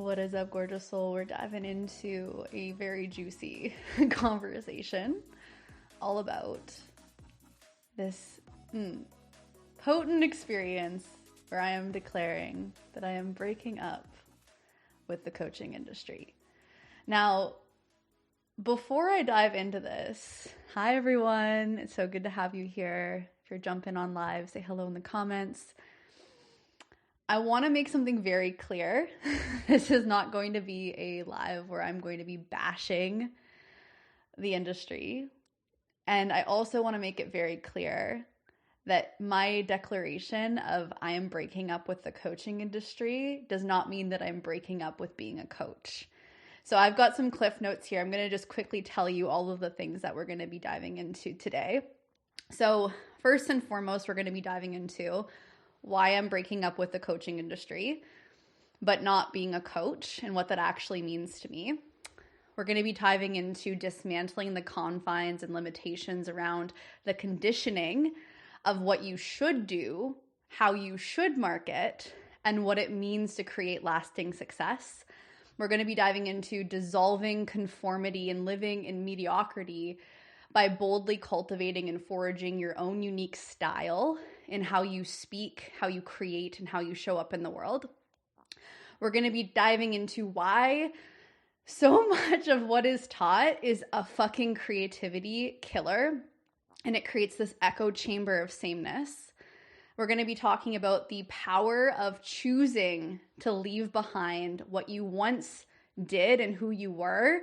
What is up, gorgeous soul? We're diving into a very juicy conversation all about this potent experience where I am declaring that I am breaking up with the coaching industry. Now, before I dive into this, hi everyone. It's so good to have you here. If you're jumping on live, say hello in the comments. I want to make something very clear. This is not going to be a live where I'm going to be bashing the industry. And I also want to make it very clear that my declaration of I am breaking up with the coaching industry does not mean that I'm breaking up with being a coach. So I've got some cliff notes here. I'm going to just quickly tell you all of the things that we're going to be diving into today. So first and foremost, we're going to be diving into why I'm breaking up with the coaching industry, but not being a coach and what that actually means to me. We're going to be diving into dismantling the confines and limitations around the conditioning of what you should do, how you should market, and what it means to create lasting success. We're going to be diving into dissolving conformity and living in mediocrity by boldly cultivating and forging your own unique style in how you speak, how you create, and how you show up in the world. We're going to be diving into why so much of what is taught is a fucking creativity killer, and it creates this echo chamber of sameness. We're going to be talking about the power of choosing to leave behind what you once did and who you were,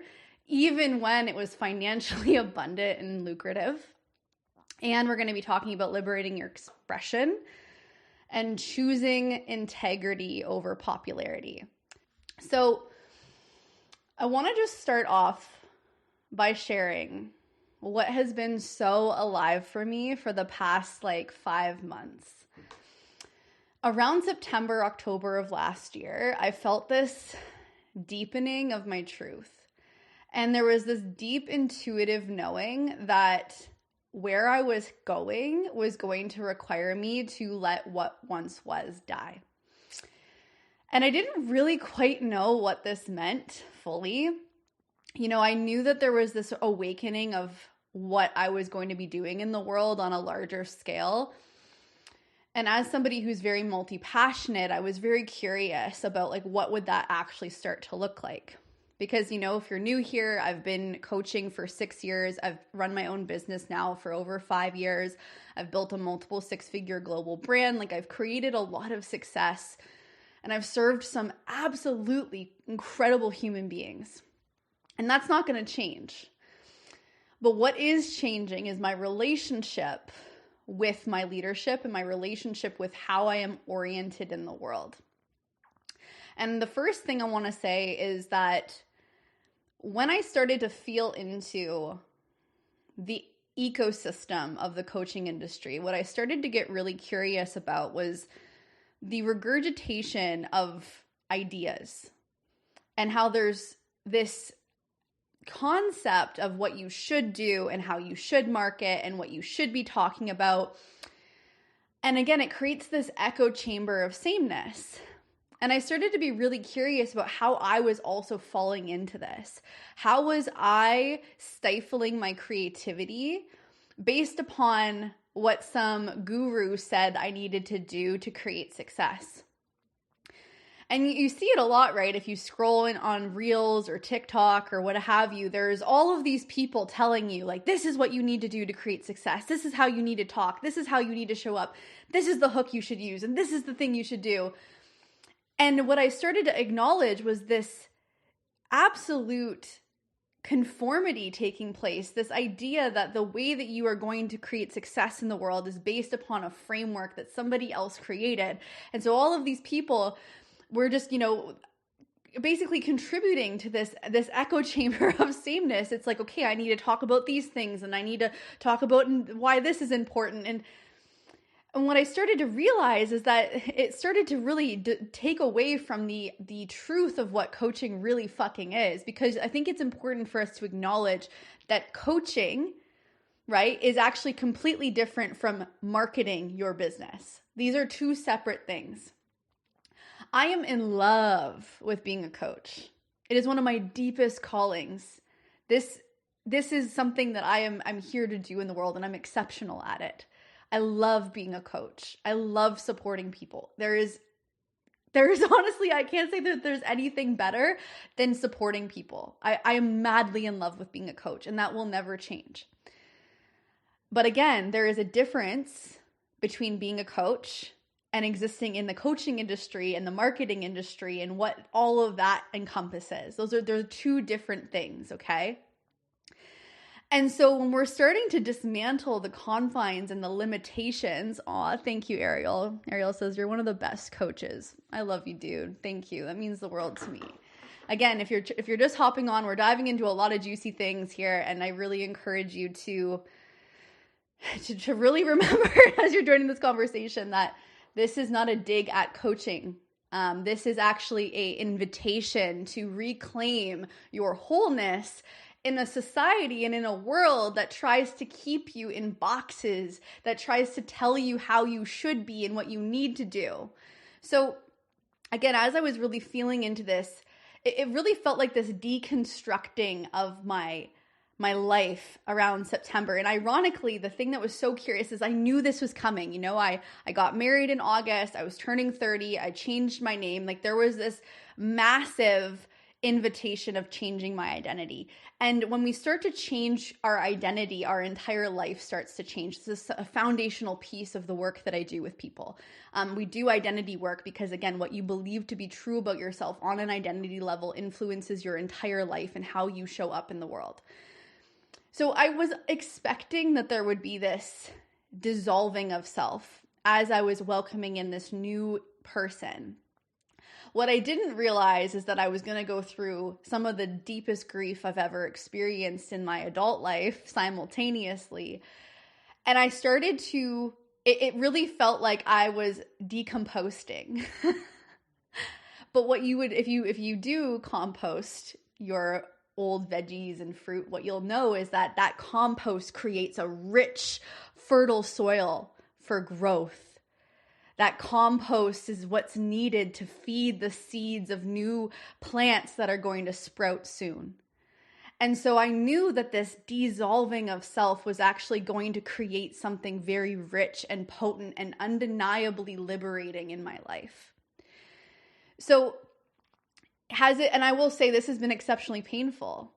even when it was financially abundant and lucrative. And we're going to be talking about liberating your expression and choosing integrity over popularity. So I want to just start off by sharing what has been so alive for me for the past 5 months. Around September, October of last year, I felt this deepening of my truth. And there was this deep intuitive knowing that where I was going to require me to let what once was die. And I didn't really quite know what this meant fully. I knew that there was this awakening of what I was going to be doing in the world on a larger scale. And as somebody who's very multi-passionate, I was very curious about what would that actually start to look like. Because, if you're new here, I've been coaching for 6 years. I've run my own business now for over 5 years. I've built a multiple 6-figure global brand. I've created a lot of success, and I've served some absolutely incredible human beings. And that's not going to change. But what is changing is my relationship with my leadership and my relationship with how I am oriented in the world. And the first thing I want to say is that when I started to feel into the ecosystem of the coaching industry, what I started to get really curious about was the regurgitation of ideas and how there's this concept of what you should do and how you should market and what you should be talking about. And again, it creates this echo chamber of sameness. And I started to be really curious about how I was also falling into this. How was I stifling my creativity based upon what some guru said I needed to do to create success? And you see it a lot, right? If you scroll on Reels or TikTok or what have you, there's all of these people telling you this is what you need to do to create success. This is how you need to talk. This is how you need to show up. This is the hook you should use. And this is the thing you should do. And what I started to acknowledge was this absolute conformity taking place, this idea that the way that you are going to create success in the world is based upon a framework that somebody else created. And so all of these people were just, basically contributing to this echo chamber of sameness. It's okay, I need to talk about these things and I need to talk about why this is important. And what I started to realize is that it started to really take away from the truth of what coaching really fucking is. Because I think it's important for us to acknowledge that coaching, right, is actually completely different from marketing your business. These are two separate things. I am in love with being a coach. It is one of my deepest callings. This is something that I'm here to do in the world, and I'm exceptional at it. I love being a coach. I love supporting people. There is honestly, I can't say that there's anything better than supporting people. I am madly in love with being a coach, and that will never change. But again, there is a difference between being a coach and existing in the coaching industry and the marketing industry and what all of that encompasses. They're two different things, okay? And so when we're starting to dismantle the confines and the limitations, thank you, Ariel. Ariel says, you're one of the best coaches. I love you, dude. Thank you. That means the world to me. Again, if you're just hopping on, we're diving into a lot of juicy things here, and I really encourage you to really remember as you're joining this conversation that this is not a dig at coaching. This is actually an invitation to reclaim your wholeness in a society and in a world that tries to keep you in boxes, that tries to tell you how you should be and what you need to do. So again, as I was really feeling into this, it really felt like this deconstructing of my life around September. And ironically, the thing that was so curious is I knew this was coming. You know, I got married in August. I was turning 30. I changed my name. Like there was this massive invitation of changing my identity. And when we start to change our identity, our entire life starts to change. This is a foundational piece of the work that I do with people. We do identity work because, again, what you believe to be true about yourself on an identity level influences your entire life and how you show up in the world. So I was expecting that there would be this dissolving of self as I was welcoming in this new person. What I didn't realize is that I was going to go through some of the deepest grief I've ever experienced in my adult life simultaneously. And I started to, it really felt like I was decomposting. But what you would, if you do compost your old veggies and fruit, what you'll know is that that compost creates a rich, fertile soil for growth. That compost is what's needed to feed the seeds of new plants that are going to sprout soon. And so I knew that this dissolving of self was actually going to create something very rich and potent and undeniably liberating in my life. So has it, and I will say this has been exceptionally painful.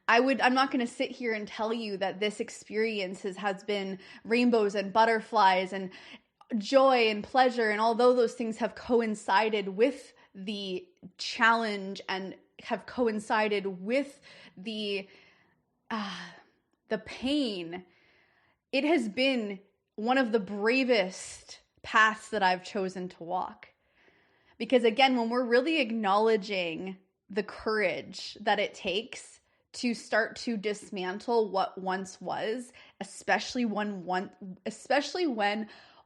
I'm not going to sit here and tell you that this experience has been rainbows and butterflies and joy and pleasure, and although those things have coincided with the challenge and have coincided with the pain, it has been one of the bravest paths that I've chosen to walk. Because again, when we're really acknowledging the courage that it takes to start to dismantle what once was, especially when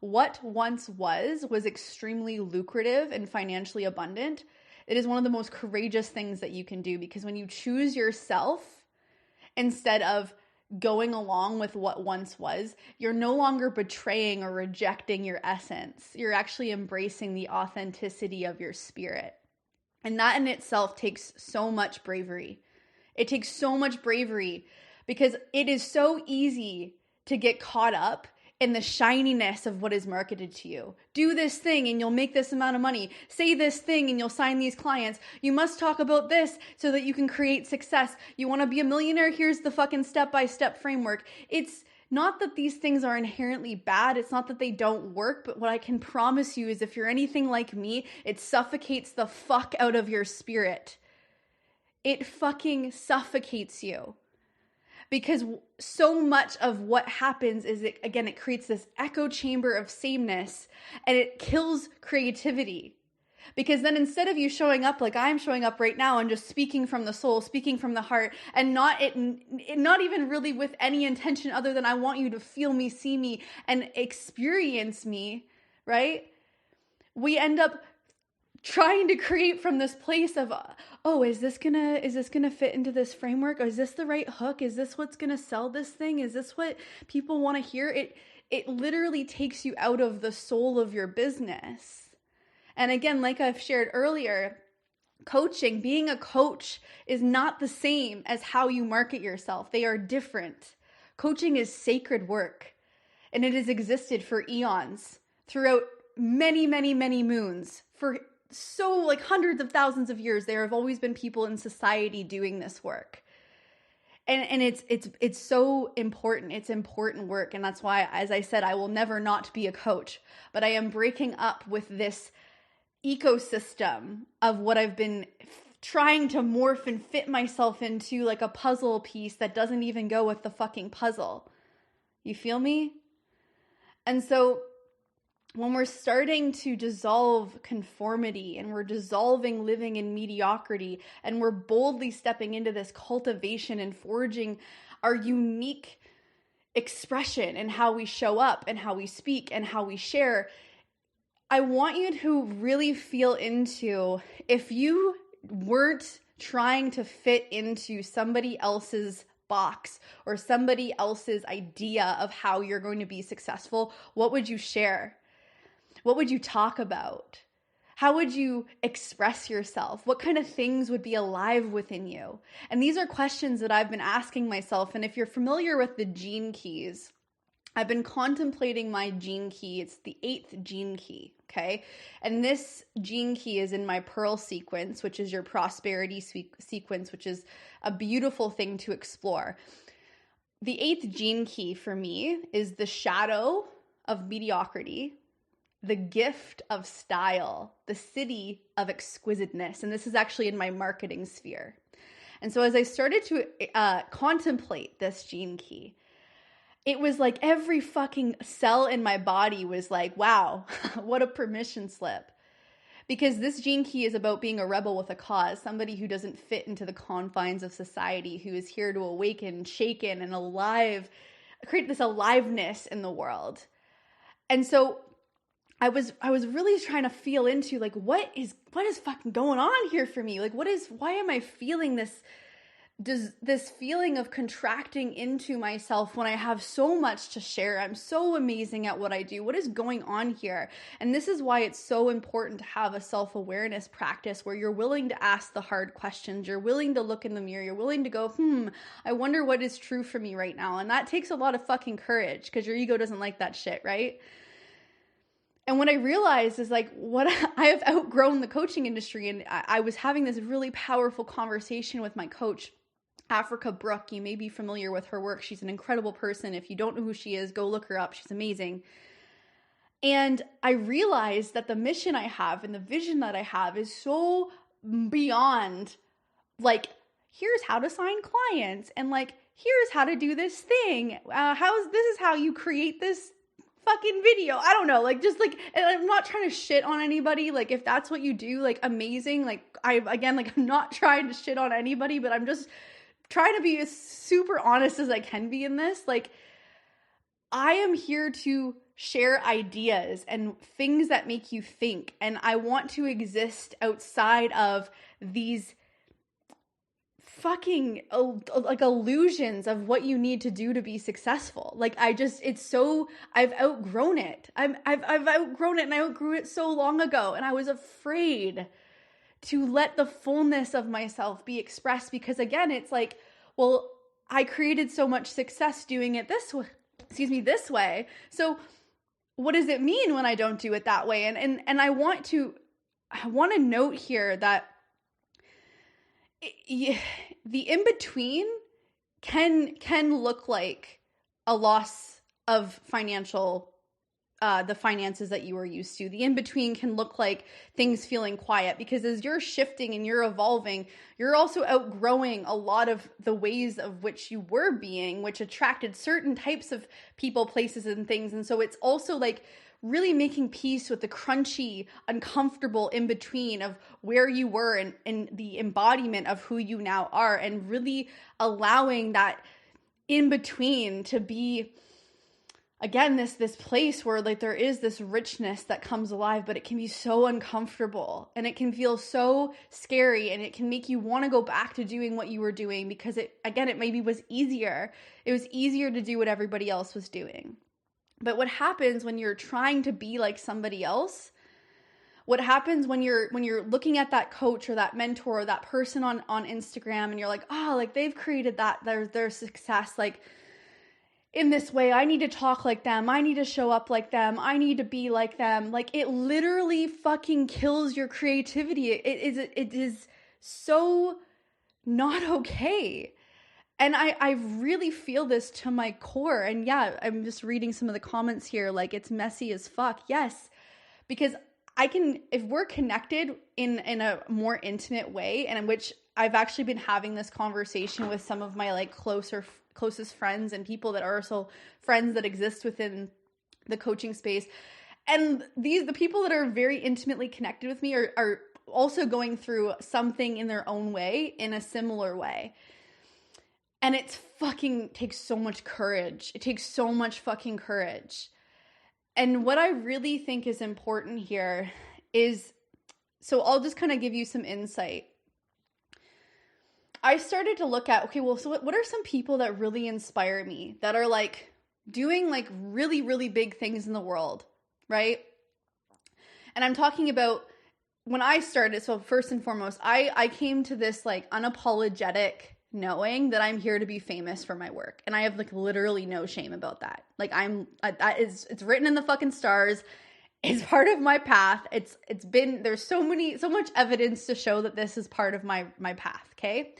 what once was extremely lucrative and financially abundant, it is one of the most courageous things that you can do, because when you choose yourself instead of going along with what once was, you're no longer betraying or rejecting your essence. You're actually embracing the authenticity of your spirit. And that in itself takes so much bravery. It takes so much bravery because it is so easy to get caught up in the shininess of what is marketed to you. Do this thing and you'll make this amount of money. Say this thing and you'll sign these clients. You must talk about this so that you can create success. You want to be a millionaire? Here's the fucking step-by-step framework. It's not that these things are inherently bad. It's not that they don't work. But what I can promise you is if you're anything like me, it suffocates the fuck out of your spirit. It fucking suffocates you. Because so much of what happens is, it creates this echo chamber of sameness, and it kills creativity. Because then instead of you showing up like I'm showing up right now and just speaking from the soul, speaking from the heart, and not even really with any intention other than I want you to feel me, see me, and experience me, right? We end up trying to create from this place of, is this gonna fit into this framework? Or is this the right hook? Is this what's gonna sell this thing? Is this what people want to hear? It literally takes you out of the soul of your business. And again, like I've shared earlier, coaching, being a coach is not the same as how you market yourself. They are different. Coaching is sacred work, and it has existed for eons, throughout many, many, many moons. For so like hundreds of thousands of years, there have always been people in society doing this work. And it's so important. It's important work. And that's why, as I said, I will never not be a coach. But I am breaking up with this ecosystem of what I've been trying to morph and fit myself into, like a puzzle piece that doesn't even go with the fucking puzzle. You feel me? And so when we're starting to dissolve conformity and we're dissolving living in mediocrity and we're boldly stepping into this cultivation and forging our unique expression and how we show up and how we speak and how we share, I want you to really feel into, if you weren't trying to fit into somebody else's box or somebody else's idea of how you're going to be successful, what would you share? What would you talk about? How would you express yourself? What kind of things would be alive within you? And these are questions that I've been asking myself. And if you're familiar with the gene keys, I've been contemplating my gene key. It's the 8th gene key, okay? And this gene key is in my Pearl sequence, which is your prosperity sequence, which is a beautiful thing to explore. The 8th gene key for me is the shadow of mediocrity, the gift of style, the city of exquisiteness. And this is actually in my marketing sphere. And so as I started to contemplate this gene key, it was like every fucking cell in my body was like, wow, what a permission slip. Because this gene key is about being a rebel with a cause, somebody who doesn't fit into the confines of society, who is here to awaken, shaken, and alive, create this aliveness in the world. And so I was really trying to feel into, like, what is fucking going on here for me? Like, why am I feeling this feeling of contracting into myself when I have so much to share? I'm so amazing at what I do. What is going on here? And this is why it's so important to have a self-awareness practice where you're willing to ask the hard questions. You're willing to look in the mirror. You're willing to go, I wonder what is true for me right now. And that takes a lot of fucking courage because your ego doesn't like that shit, right? And what I realized is, like, what I have outgrown the coaching industry. And I was having this really powerful conversation with my coach, Africa Brooke. You may be familiar with her work. She's an incredible person. If you don't know who she is, go look her up. She's amazing. And I realized that the mission I have and the vision that I have is so beyond, like, here's how to sign clients and, like, here's how to do this thing. This is how you create this fucking video. I don't know, like, just like, and I'm not trying to shit on anybody. Like, if that's what you do, like, amazing. Like, I'm not trying to shit on anybody, but I'm just trying to be as super honest as I can be in this. Like, I am here to share ideas and things that make you think. And I want to exist outside of these fucking like illusions of what you need to do to be successful. Like, I've outgrown it. I've outgrown it, and I outgrew it so long ago. And I was afraid to let the fullness of myself be expressed because, again, it's like, well, I created so much success doing it this way. So what does it mean when I don't do it that way? And I want to note here that the in-between can look like a loss of the finances that you were used to. The in-between can look like things feeling quiet because as you're shifting and you're evolving, you're also outgrowing a lot of the ways of which you were being, which attracted certain types of people, places, and things. And so it's also like really making peace with the crunchy, uncomfortable in-between of where you were and the embodiment of who you now are, and really allowing that in-between to be, again, this place where, like, there is this richness that comes alive, but it can be so uncomfortable and it can feel so scary and it can make you want to go back to doing what you were doing because it maybe was easier. It was easier to do what everybody else was doing. But what happens when you're trying to be like somebody else, What happens when you're looking at that coach or that mentor or that person on Instagram and you're like, oh, like they've created that, their success, like in this way, I need to talk like them. I need to show up like them. I need to be like them. Like it literally fucking kills your creativity. It is so not okay. And I really feel this to my core. And yeah, I'm just reading some of the comments here. Like it's messy as fuck. Yes. Because if we're connected in a more intimate way, and in which I've actually been having this conversation with some of my like closest friends and people that are also friends that exist within the coaching space. And the people that are very intimately connected with me are also going through something in their own way, in a similar way. And it fucking takes so much courage. It takes so much fucking courage. And what I really think is important here is, so I'll just kind of give you some insight. I started to look at, okay, well, so what are some people that really inspire me, that are like doing like really, really big things in the world, right? And I'm talking about when I started, so first and foremost, I came to this like unapologetic knowing that I'm here to be famous for my work. And I have like literally no shame about that. Like it's written in the fucking stars. It's part of my path. There's so much evidence to show that this is part of my path. Okay.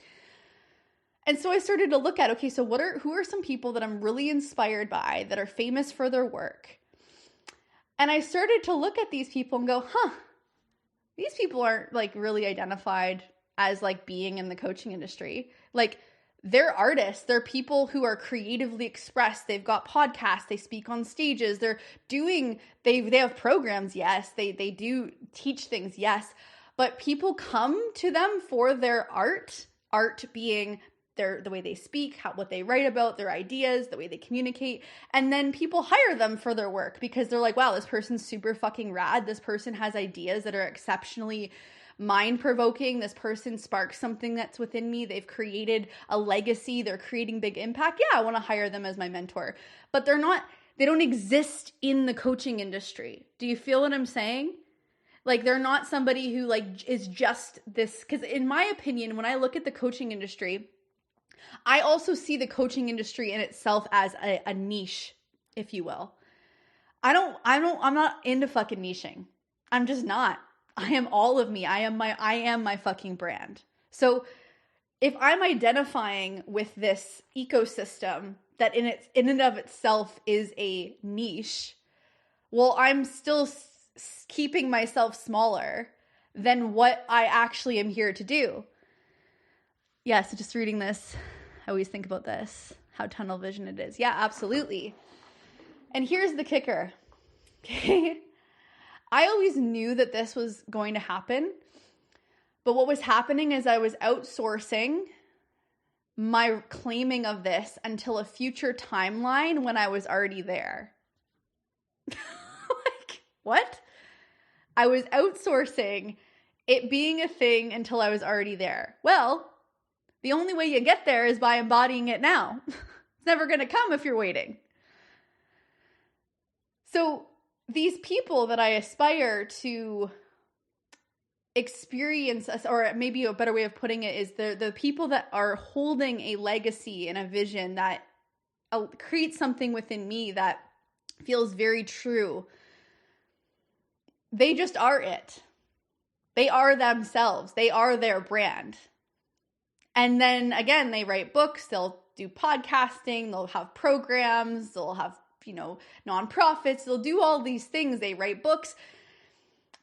And so I started to look at, okay, so who are some people that I'm really inspired by that are famous for their work? And I started to look at these people and go, these people aren't like really identified as like being in the coaching industry. Like they're artists, they're people who are creatively expressed. They've got podcasts, they speak on stages, they have programs. Yes, they do teach things. Yes. But people come to them for their art being the way they speak, what they write about, their ideas, the way they communicate. And then people hire them for their work because they're like, wow, this person's super fucking rad. This person has ideas that are exceptionally mind-provoking. This person sparks something that's within me. They've created a legacy. They're creating big impact. Yeah, I want to hire them as my mentor. But they don't exist in the coaching industry. Do you feel what I'm saying? Like they're not somebody who like is just this, because in my opinion, when I look at the coaching industry, I also see the coaching industry in itself as a niche, if you will. I'm not into fucking niching. I'm just not. I am all of me. I am my fucking brand. So if I'm identifying with this ecosystem that in and of itself is a niche, well, I'm still keeping myself smaller than what I actually am here to do. Yeah, so just reading this, I always think about this, how tunnel vision it is. Yeah, absolutely. And here's the kicker. Okay. I always knew that this was going to happen. But what was happening is I was outsourcing my claiming of this until a future timeline when I was already there. Like, what? I was outsourcing it being a thing until I was already there. Well, the only way you get there is by embodying it now. It's never going to come if you're waiting. So these people that I aspire to experience, or maybe a better way of putting it is the people that are holding a legacy and a vision that creates something within me that feels very true. They just are it. They are themselves. They are their brand. And then again, they write books, they'll do podcasting, they'll have programs, they'll have, nonprofits, they'll do all these things. They write books,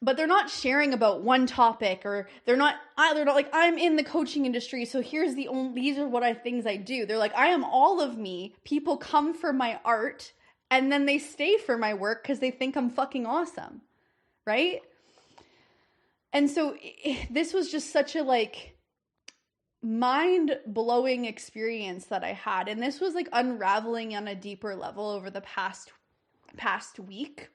but they're not sharing about one topic, or they're not like, I'm in the coaching industry, so these are things I do. They're like, I am all of me. People come for my art and then they stay for my work because they think I'm fucking awesome. Right? And so this was just such a like mind-blowing experience that I had. And this was like unraveling on a deeper level over the past week.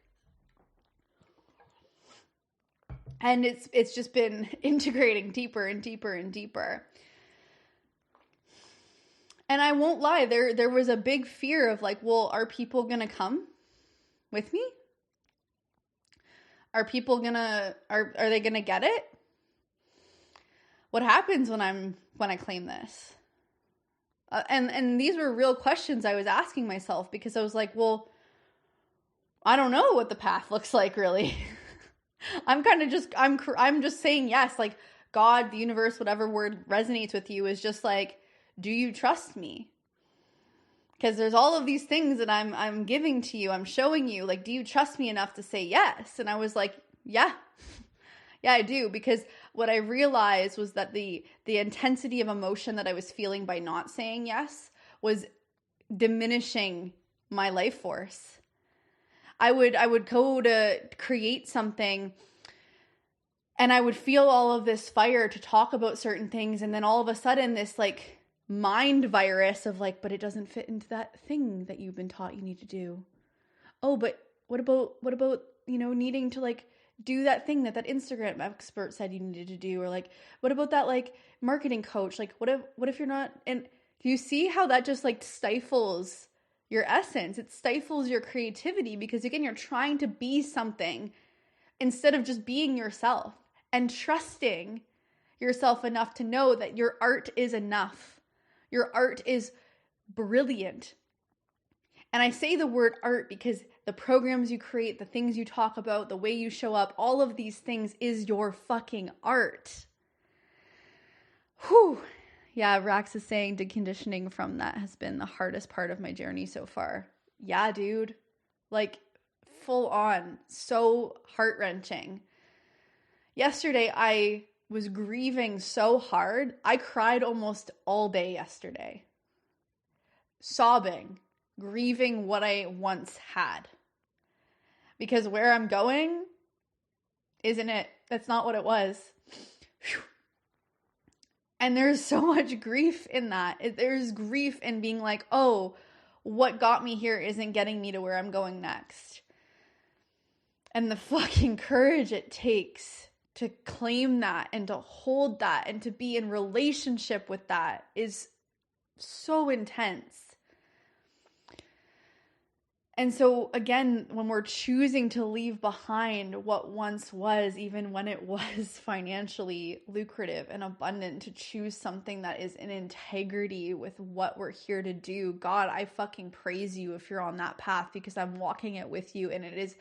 And it's just been integrating deeper and deeper and deeper. And I won't lie, there was a big fear of like, well, are people going to come with me? Are people gonna, are they gonna get it? What happens when I claim this? And these were real questions I was asking myself, because I was like, well, I don't know what the path looks like, really. I'm just saying yes, like God, the universe, whatever word resonates with you, is just like, do you trust me? Because there's all of these things that I'm giving to you, I'm showing you, like, do you trust me enough to say yes? And I was like, yeah. Yeah, I do. Because what I realized was that the intensity of emotion that I was feeling by not saying yes was diminishing my life force. I would go to create something, and I would feel all of this fire to talk about certain things, and then all of a sudden this like mind virus of like, but it doesn't fit into that thing that you've been taught you need to do. Oh, but what about, you know, needing to like do that thing that Instagram expert said you needed to do? Or like, what about that like marketing coach? Like, what if you're not? And do you see how that just like stifles your essence? It stifles your creativity, because again, you're trying to be something instead of just being yourself and trusting yourself enough to know that your art is enough. Your art is brilliant. And I say the word art because the programs you create, the things you talk about, the way you show up, all of these things is your fucking art. Whew. Yeah, Rax is saying deconditioning from that has been the hardest part of my journey so far. Yeah, dude. Like, full on. So heart-wrenching. Yesterday, I was grieving so hard. I cried almost all day yesterday. Sobbing. Grieving what I once had. Because where I'm going isn't it. That's not what it was. Whew. And there's so much grief in that. There's grief in being like, oh, what got me here isn't getting me to where I'm going next. And the fucking courage it takes to claim that and to hold that and to be in relationship with that is so intense. And so again, when we're choosing to leave behind what once was, even when it was financially lucrative and abundant, to choose something that is in integrity with what we're here to do, God, I fucking praise you if you're on that path, because I'm walking it with you, and it is,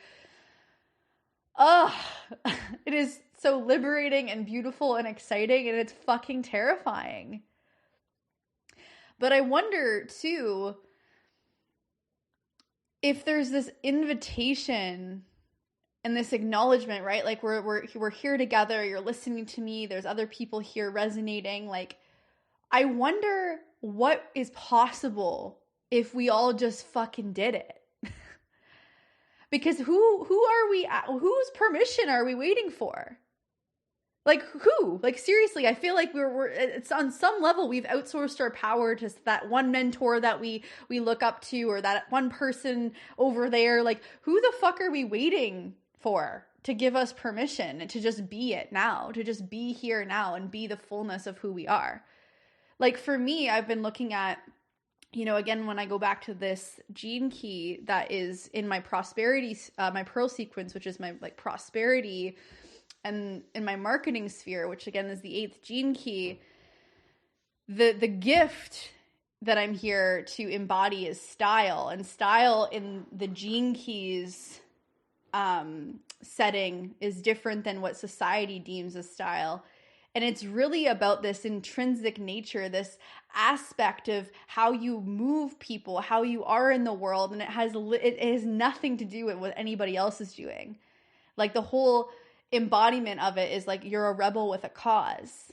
it is so liberating and beautiful and exciting, and it's fucking terrifying. But I wonder too, if there's this invitation and this acknowledgement, right? Like we're here together, you're listening to me, there's other people here resonating. Like, I wonder what is possible if we all just fucking did it. Because who are we, whose permission are we waiting for? Like, who? Like, seriously, I feel like it's on some level we've outsourced our power to that one mentor that we look up to, or that one person over there. Like, who the fuck are we waiting for to give us permission to just be it now, to just be here now and be the fullness of who we are? Like, for me, I've been looking at, you know, again, when I go back to this gene key that is in my prosperity, my pearl sequence, which is my like prosperity, and in my marketing sphere, which again is the 8th gene key, the gift that I'm here to embody is style. And style in the gene keys setting is different than what society deems as style. And it's really about this intrinsic nature, this aspect of how you move people, how you are in the world. And it has nothing to do with what anybody else is doing. Like, the whole embodiment of it is like you're a rebel with a cause,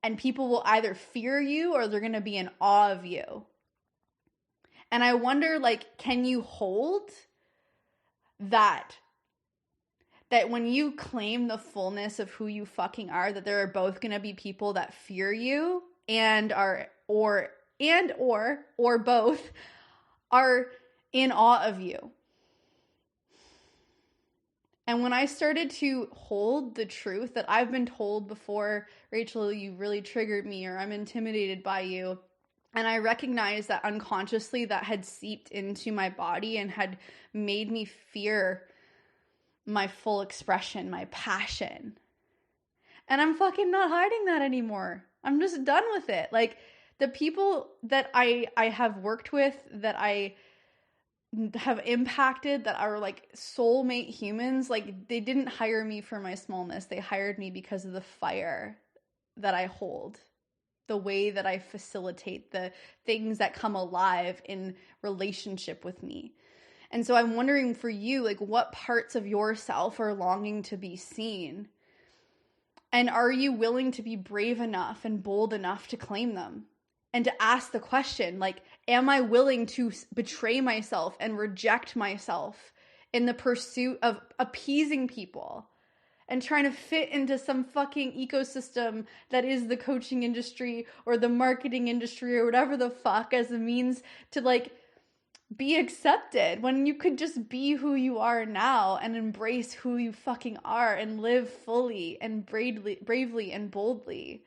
and people will either fear you or they're going to be in awe of you. And I wonder, like, can you hold that when you claim the fullness of who you fucking are, that there are both going to be people that fear you and are or both are in awe of you. And when I started to hold the truth that I've been told before, Rachel, you really triggered me, or I'm intimidated by you. And I recognized that unconsciously that had seeped into my body and had made me fear my full expression, my passion. And I'm fucking not hiding that anymore. I'm just done with it. Like, the people that I have worked with, that I have impacted, that are like soulmate humans, like, they didn't hire me for my smallness. They hired me because of the fire that I hold, the way that I facilitate the things that come alive in relationship with me. And so I'm wondering for you, like, what parts of yourself are longing to be seen? And are you willing to be brave enough and bold enough to claim them? And to ask the question, like, am I willing to betray myself and reject myself in the pursuit of appeasing people and trying to fit into some fucking ecosystem that is the coaching industry or the marketing industry or whatever the fuck, as a means to, like, be accepted, when you could just be who you are now and embrace who you fucking are and live fully and bravely and boldly.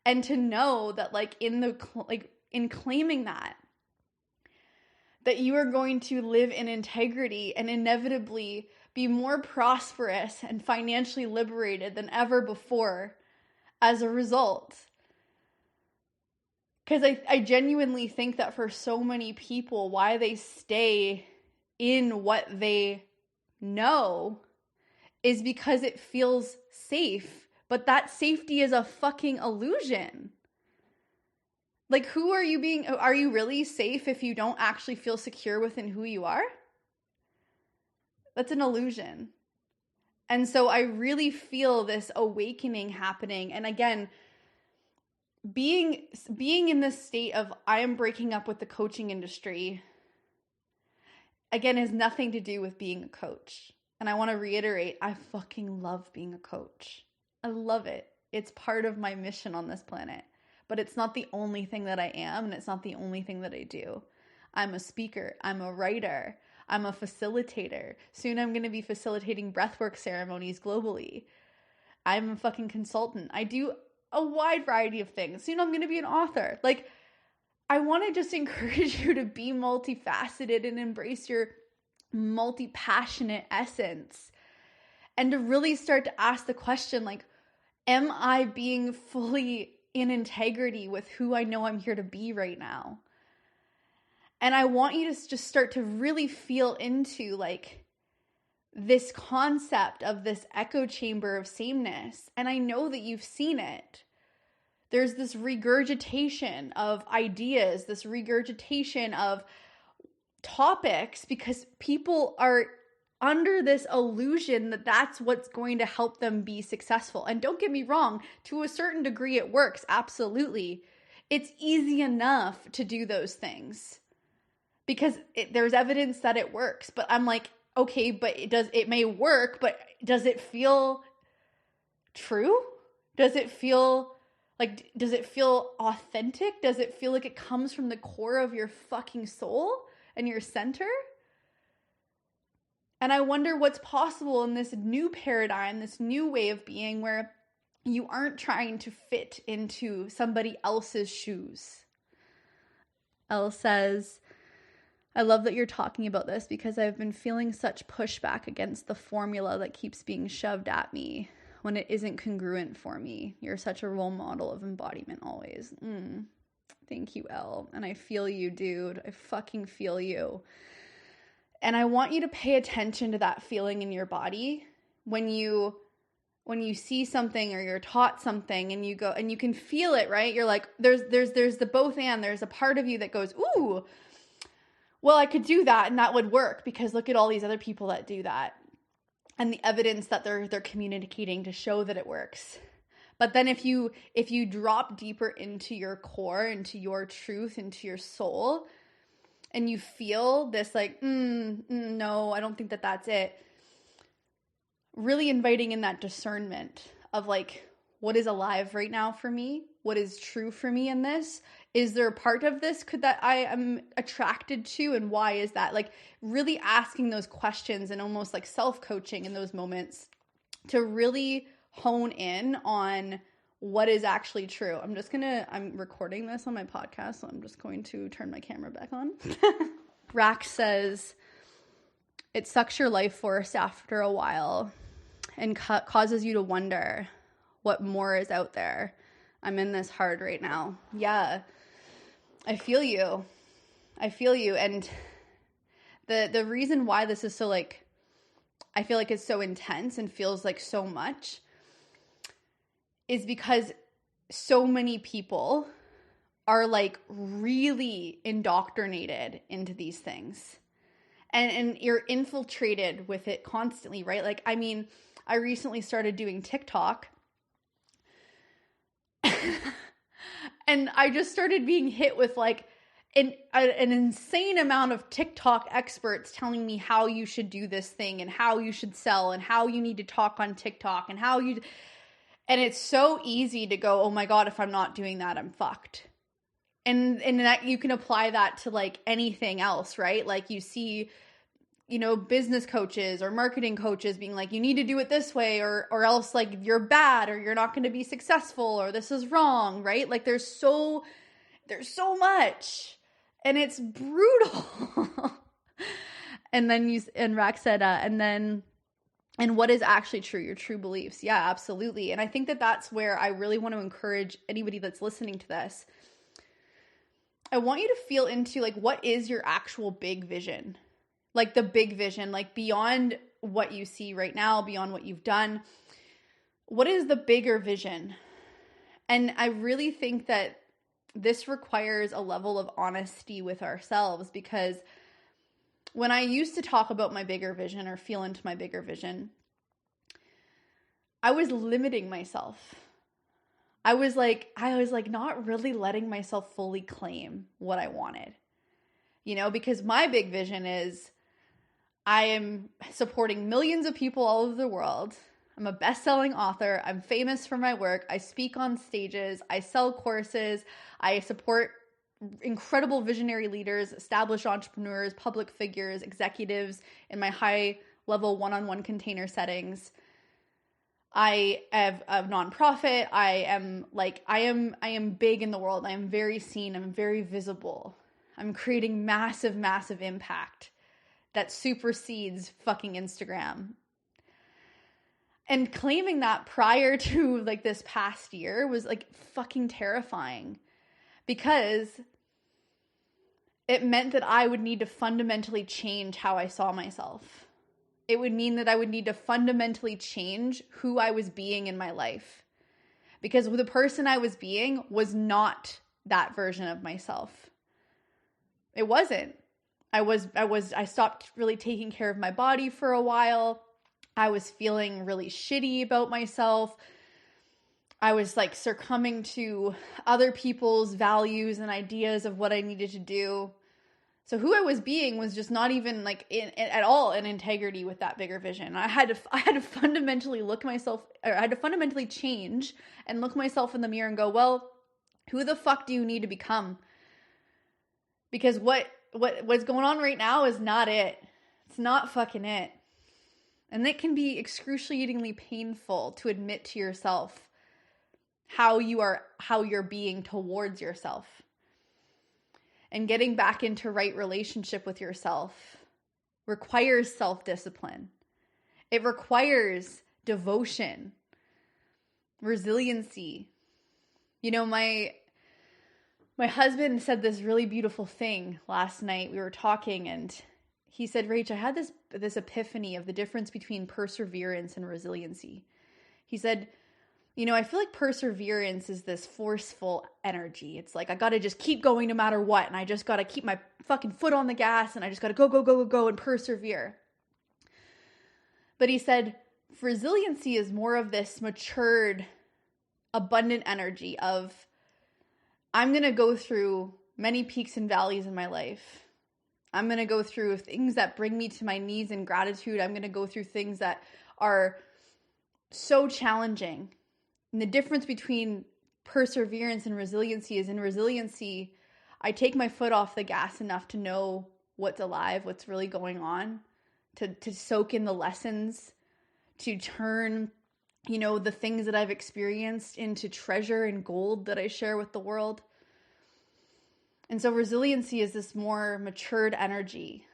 And to know that, like, in claiming that you are going to live in integrity and inevitably be more prosperous and financially liberated than ever before as a result. Because I genuinely think that for so many people, why they stay in what they know is because it feels safe. But that safety is a fucking illusion. Like, who are you really safe if you don't actually feel secure within who you are? That's an illusion. And so I really feel this awakening happening. And again, being in this state of I am breaking up with the coaching industry, again, has nothing to do with being a coach. And I want to reiterate, I fucking love being a coach. I love it. It's part of my mission on this planet. But it's not the only thing that I am, and it's not the only thing that I do. I'm a speaker. I'm a writer. I'm a facilitator. Soon I'm going to be facilitating breathwork ceremonies globally. I'm a fucking consultant. I do a wide variety of things. Soon I'm going to be an author. Like, I want to just encourage you to be multifaceted and embrace your multi-passionate essence. And to really start to ask the question, like, am I being fully in integrity with who I know I'm here to be right now? And I want you to just start to really feel into, like, this concept of this echo chamber of sameness. And I know that you've seen it. There's this regurgitation of ideas, this regurgitation of topics, because people are under this illusion that that's what's going to help them be successful. And don't get me wrong, to a certain degree it works, absolutely. It's easy enough to do those things because there's evidence that it works. But I'm like, okay, but it may work, but does it feel true? Does it feel authentic? Does it feel like it comes from the core of your fucking soul and your center? And I wonder what's possible in this new paradigm, this new way of being, where you aren't trying to fit into somebody else's shoes. Elle says, I love that you're talking about this because I've been feeling such pushback against the formula that keeps being shoved at me when it isn't congruent for me. You're such a role model of embodiment always. Thank you, Elle. And I feel you, dude. I fucking feel you. And I want you to pay attention to that feeling in your body when you see something or you're taught something and you go and you can feel it, right? You're like, there's the both and there's a part of you that goes, ooh, well, I could do that and that would work because look at all these other people that do that and the evidence that they're communicating to show that it works. But then if you drop deeper into your core, into your truth, into your soul, and you feel this like, no, I don't think that that's it. Really inviting in that discernment of like, what is alive right now for me? What is true for me in this? Is there a part of this that I am attracted to? And why is that? Like really asking those questions and almost like self-coaching in those moments to really hone in on what is actually true. I'm recording this on my podcast, so I'm just going to turn my camera back on. Rack says, it sucks your life force after a while and causes you to wonder what more is out there. I'm in this hard right now. Yeah, I feel you. And the reason why this is so like, I feel like it's so intense and feels like so much is because so many people are like really indoctrinated into these things. And you're infiltrated with it constantly, right? Like, I mean, I recently started doing TikTok and I just started being hit with like an insane amount of TikTok experts telling me how you should do this thing and how you should sell and how you need to talk on TikTok and and it's so easy to go, oh my God, if I'm not doing that, I'm fucked. And that you can apply that to like anything else, right? Like you see, business coaches or marketing coaches being like, you need to do it this way or else like you're bad or you're not going to be successful or this is wrong, right? Like there's so much and it's brutal. And then Rack said, and what is actually true, your true beliefs. Yeah, absolutely. And I think that that's where I really want to encourage anybody that's listening to this. I want you to feel into like, what is your actual big vision? Like the big vision, like beyond what you see right now, beyond what you've done. What is the bigger vision? And I really think that this requires a level of honesty with ourselves, because when I used to talk about my bigger vision or feel into my bigger vision, I was limiting myself. I was like not really letting myself fully claim what I wanted, because my big vision is I am supporting millions of people all over the world. I'm a best-selling author. I'm famous for my work. I speak on stages. I sell courses. I support incredible visionary leaders, established entrepreneurs, public figures, executives in my high-level one-on-one container settings. I have a nonprofit. I am big in the world. I am very seen. I'm very visible. I'm creating massive, massive impact that supersedes fucking Instagram. And claiming that prior to like this past year was like fucking terrifying, because it meant that I would need to fundamentally change how I saw myself. It would mean that I would need to fundamentally change who I was being in my life, because the person I was being was not that version of myself. It wasn't. I stopped really taking care of my body for a while. I was feeling really shitty about myself. I was like succumbing to other people's values and ideas of what I needed to do. So who I was being was just not even like at all in integrity with that bigger vision. I had to fundamentally I had to fundamentally change and look myself in the mirror and go, well, who the fuck do you need to become? Because what's going on right now is not it. It's not fucking it. And it can be excruciatingly painful to admit to yourself how you're being towards yourself. And getting back into right relationship with yourself requires self-discipline. It requires devotion, resiliency. My husband said this really beautiful thing last night. We were talking and he said, Rach, I had this epiphany of the difference between perseverance and resiliency. He said, I feel like perseverance is this forceful energy. It's like, I got to just keep going no matter what. And I just got to keep my fucking foot on the gas and I just got to go and persevere. But he said, resiliency is more of this matured, abundant energy of, I'm going to go through many peaks and valleys in my life. I'm going to go through things that bring me to my knees in gratitude. I'm going to go through things that are so challenging. And the difference between perseverance and resiliency is, in resiliency, I take my foot off the gas enough to know what's alive, what's really going on, to soak in the lessons, to turn, the things that I've experienced into treasure and gold that I share with the world. And so resiliency is this more matured energy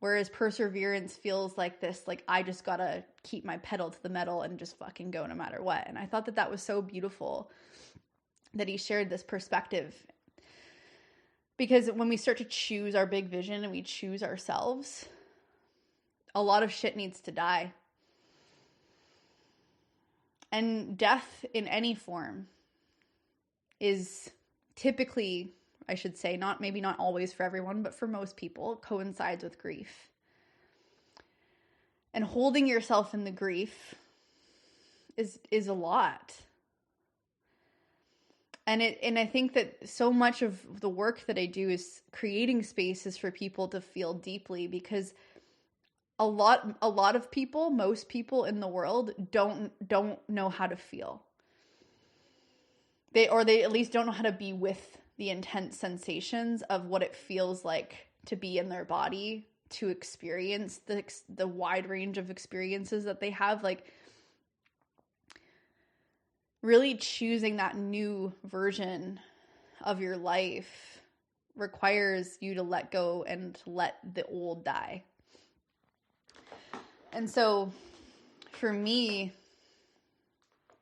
Whereas perseverance feels like this, like, I just gotta keep my pedal to the metal and just fucking go no matter what. And I thought that was so beautiful that he shared this perspective. Because when we start to choose our big vision and we choose ourselves, a lot of shit needs to die. And death in any form is typically, I should say, maybe not always for everyone, but for most people, coincides with grief. And holding yourself in the grief is a lot. And I think that so much of the work that I do is creating spaces for people to feel deeply, because a lot of people, most people in the world don't know how to feel. They at least don't know how to be with the intense sensations of what it feels like to be in their body, to experience the wide range of experiences that they have. Like, really choosing that new version of your life requires you to let go and let the old die. And so for me,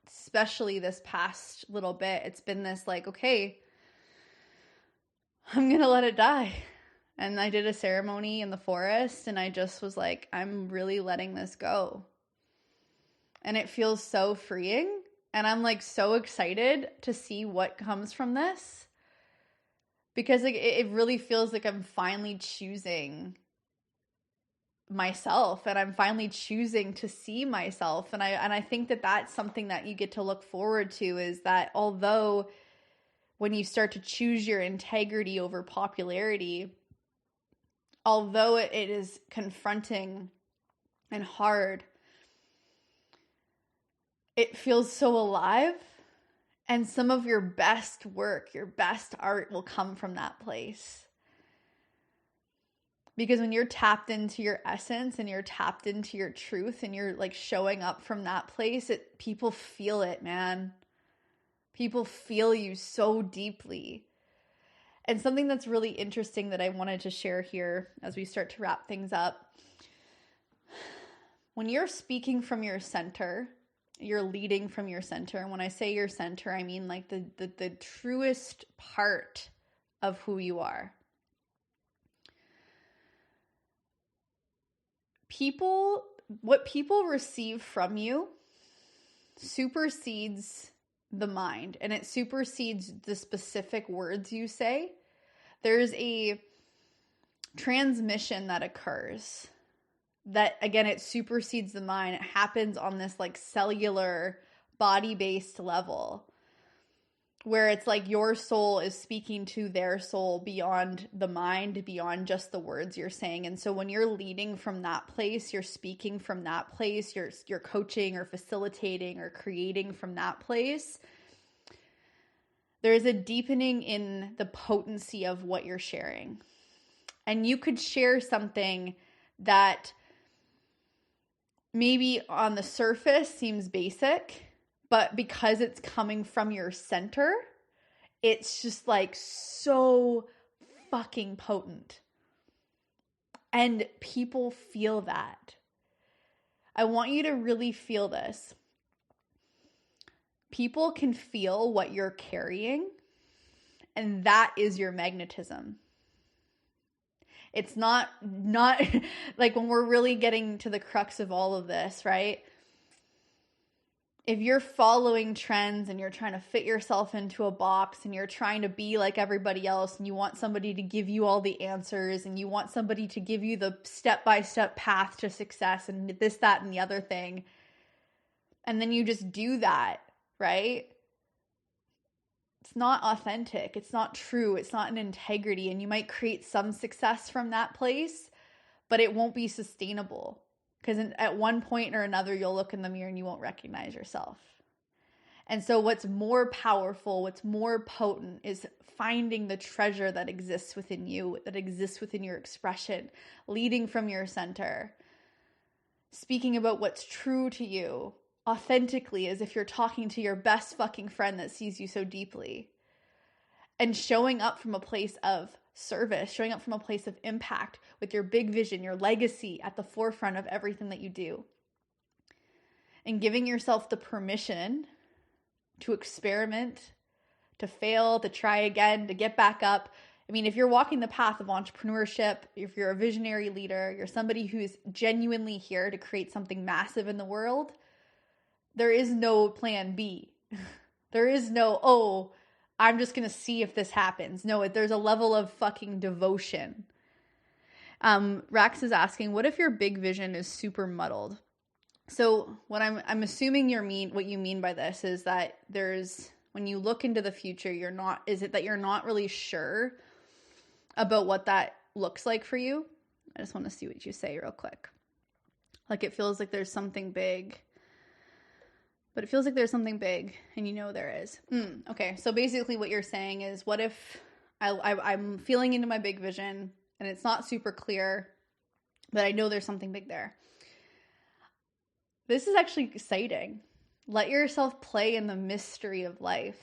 especially this past little bit, it's been this like, okay, I'm going to let it die. And I did a ceremony in the forest, and I just was like, I'm really letting this go. And it feels so freeing. And I'm like so excited to see what comes from this, because like it really feels like I'm finally choosing myself, and I'm finally choosing to see myself. And I think that that's something that you get to look forward to, is that although when you start to choose your integrity over popularity, although it is confronting and hard, it feels so alive. And some of your best work, your best art will come from that place. Because when you're tapped into your essence and you're tapped into your truth and you're like showing up from that place, people feel it, man. People feel you so deeply. And something that's really interesting that I wanted to share here as we start to wrap things up. When you're speaking from your center, you're leading from your center. And when I say your center, I mean like the truest part of who you are. What people receive from you supersedes the mind, and it supersedes the specific words you say. There's a transmission that occurs that, again, it supersedes the mind. It happens on this like cellular body-based level, where it's like your soul is speaking to their soul beyond the mind, beyond just the words you're saying. And so when you're leading from that place, you're speaking from that place, you're coaching or facilitating or creating from that place, there's a deepening in the potency of what you're sharing. And you could share something that maybe on the surface seems basic, but because it's coming from your center, it's just like so fucking potent. And people feel that. I want you to really feel this. People can feel what you're carrying, and that is your magnetism. It's not like when we're really getting to the crux of all of this, right? If you're following trends and you're trying to fit yourself into a box and you're trying to be like everybody else, and you want somebody to give you all the answers and you want somebody to give you the step-by-step path to success and this, that, and the other thing, and then you just do that, right? It's not authentic. It's not true. It's not an integrity. And you might create some success from that place, but it won't be sustainable. Because at one point or another, you'll look in the mirror and you won't recognize yourself. And so what's more powerful, what's more potent is finding the treasure that exists within you, that exists within your expression, leading from your center, speaking about what's true to you authentically as if you're talking to your best fucking friend that sees you so deeply, and showing up from a place of service, showing up from a place of impact with your big vision, your legacy at the forefront of everything that you do. And giving yourself the permission to experiment, to fail, to try again, to get back up. I mean, if you're walking the path of entrepreneurship, if you're a visionary leader, you're somebody who's genuinely here to create something massive in the world, there is no plan B. There is no, oh, I'm just going to see if this happens. No, there's a level of fucking devotion. Rax is asking, what if your big vision is super muddled? So what I'm assuming what you mean by this is that when you look into the future, you're not really sure about what that looks like for you? I just want to see what you say real quick. Like it feels like there's something big, but it feels like there's something big and you know there is. Okay. So basically what you're saying is, what if I'm feeling into my big vision and it's not super clear, but I know there's something big there. This is actually exciting. Let yourself play in the mystery of life.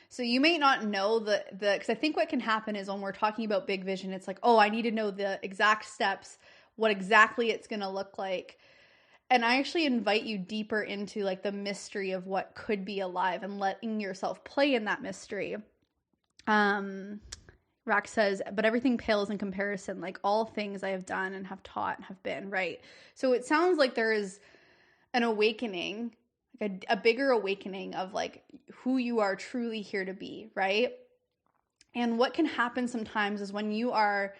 So you may not know because I think what can happen is when we're talking about big vision, it's like, oh, I need to know the exact steps, what exactly it's going to look like. And I actually invite you deeper into like the mystery of what could be alive and letting yourself play in that mystery. Rack says, but everything pales in comparison, like all things I have done and have taught and have been, right? So it sounds like there is an awakening, like a bigger awakening of like who you are truly here to be, right? And what can happen sometimes is when you are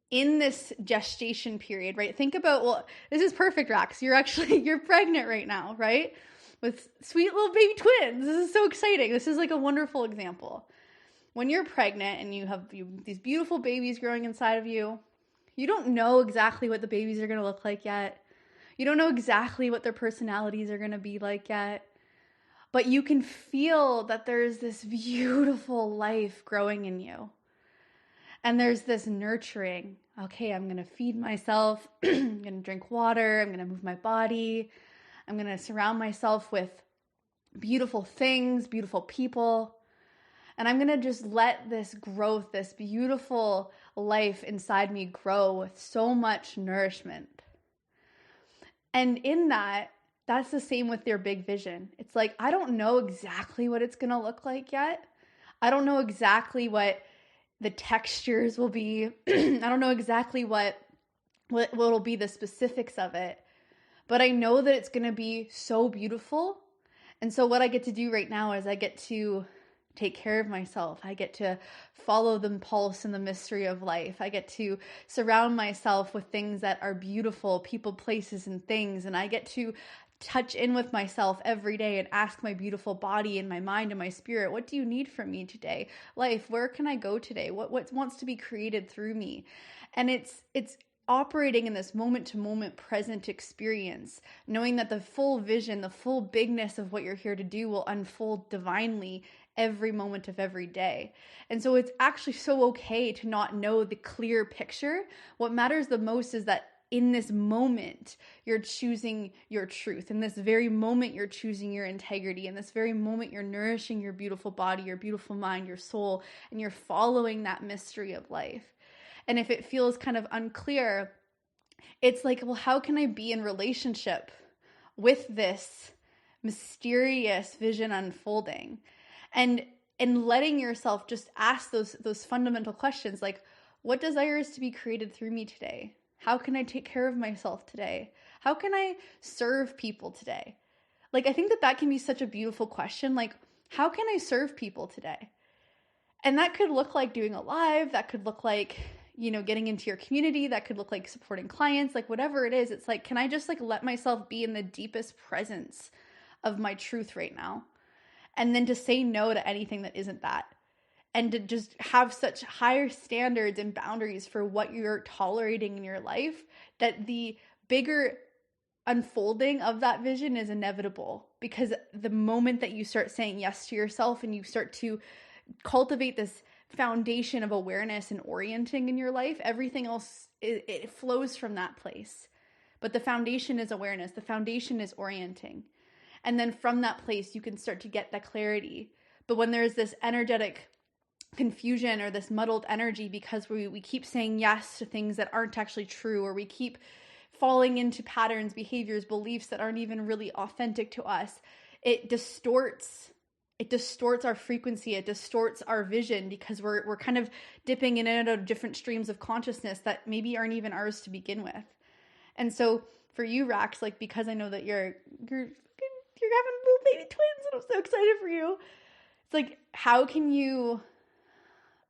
in this gestation period, right? Think about, well, this is perfect, Rax. You're pregnant right now, right? With sweet little baby twins. This is so exciting. This is like a wonderful example. When you're pregnant and you have these beautiful babies growing inside of you, you don't know exactly what the babies are going to look like yet. You don't know exactly what their personalities are going to be like yet. But you can feel that there's this beautiful life growing in you. And there's this nurturing. Okay, I'm going to feed myself. I'm going to drink water. I'm going to move my body. I'm going to surround myself with beautiful things, beautiful people. And I'm going to just let this growth, this beautiful life inside me grow with so much nourishment. And in that's the same with your big vision. It's like, I don't know exactly what it's going to look like yet. I don't know exactly what the textures will be. I don't know exactly what will be the specifics of it. But I know that it's going to be so beautiful. And so what I get to do right now is I get to take care of myself. I get to follow the pulse and the mystery of life. I get to surround myself with things that are beautiful, people, places, and things. And I get to touch in with myself every day and ask my beautiful body and my mind and my spirit, what do you need from me today? Life, where can I go today? What wants to be created through me? And it's operating in this moment-to-moment present experience, knowing that the full vision, the full bigness of what you're here to do will unfold divinely every moment of every day. And so it's actually so okay to not know the clear picture. What matters the most is that in this moment, you're choosing your truth. In this very moment, you're choosing your integrity. In this very moment, you're nourishing your beautiful body, your beautiful mind, your soul, and you're following that mystery of life. And if it feels kind of unclear, it's like, well, how can I be in relationship with this mysterious vision unfolding? And letting yourself just ask those fundamental questions, like, what desires to be created through me today? How can I take care of myself today? How can I serve people today? Like, I think that can be such a beautiful question. Like, how can I serve people today? And that could look like doing a live. That could look like, getting into your community. That could look like supporting clients, like whatever it is. It's like, can I just let myself be in the deepest presence of my truth right now? And then to say no to anything that isn't that. And to just have such higher standards and boundaries for what you're tolerating in your life, that the bigger unfolding of that vision is inevitable. Because the moment that you start saying yes to yourself and you start to cultivate this foundation of awareness and orienting in your life, everything else, it flows from that place. But the foundation is awareness. The foundation is orienting. And then from that place, you can start to get that clarity. But when there's this energetic confusion or this muddled energy because we keep saying yes to things that aren't actually true, or we keep falling into patterns, behaviors, beliefs that aren't even really authentic to us. It distorts our frequency. It distorts our vision because we're kind of dipping in and out of different streams of consciousness that maybe aren't even ours to begin with. And so for you, Rax, like, because I know that you're having little baby twins and I'm so excited for you. It's like, how can you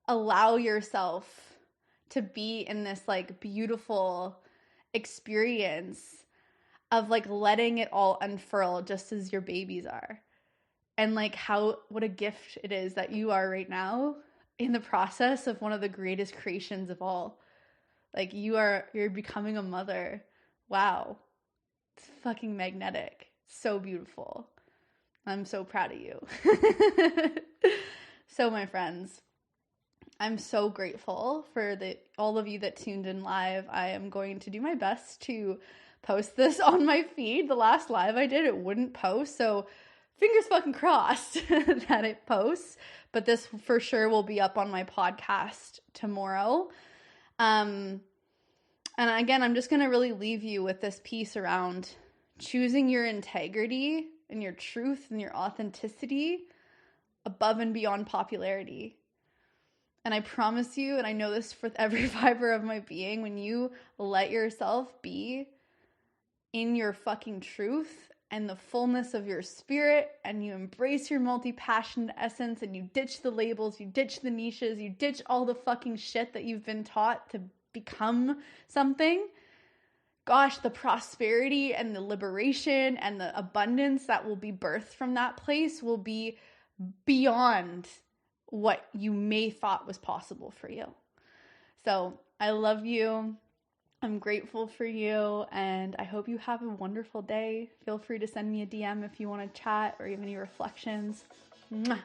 allow yourself to be in this like beautiful experience of like letting it all unfurl just as your babies are? And like what a gift it is that you are right now in the process of one of the greatest creations of all. Like you're becoming a mother. Wow. It's fucking magnetic. So beautiful. I'm so proud of you. So my friends, I'm so grateful for all of you that tuned in live. I am going to do my best to post this on my feed. The last live I did, it wouldn't post. So fingers fucking crossed that it posts. But this for sure will be up on my podcast tomorrow. And again, I'm just going to really leave you with this piece around choosing your integrity and your truth and your authenticity above and beyond popularity. And I promise you, and I know this with every fiber of my being, when you let yourself be in your fucking truth and the fullness of your spirit, and you embrace your multi-passionate essence, and you ditch the labels, you ditch the niches, you ditch all the fucking shit that you've been taught to become something, gosh, the prosperity and the liberation and the abundance that will be birthed from that place will be beyond what you may thought was possible for you. So I love you. I'm grateful for you, and I hope you have a wonderful day. Feel free to send me a DM if you want to chat or you have any reflections. Mwah.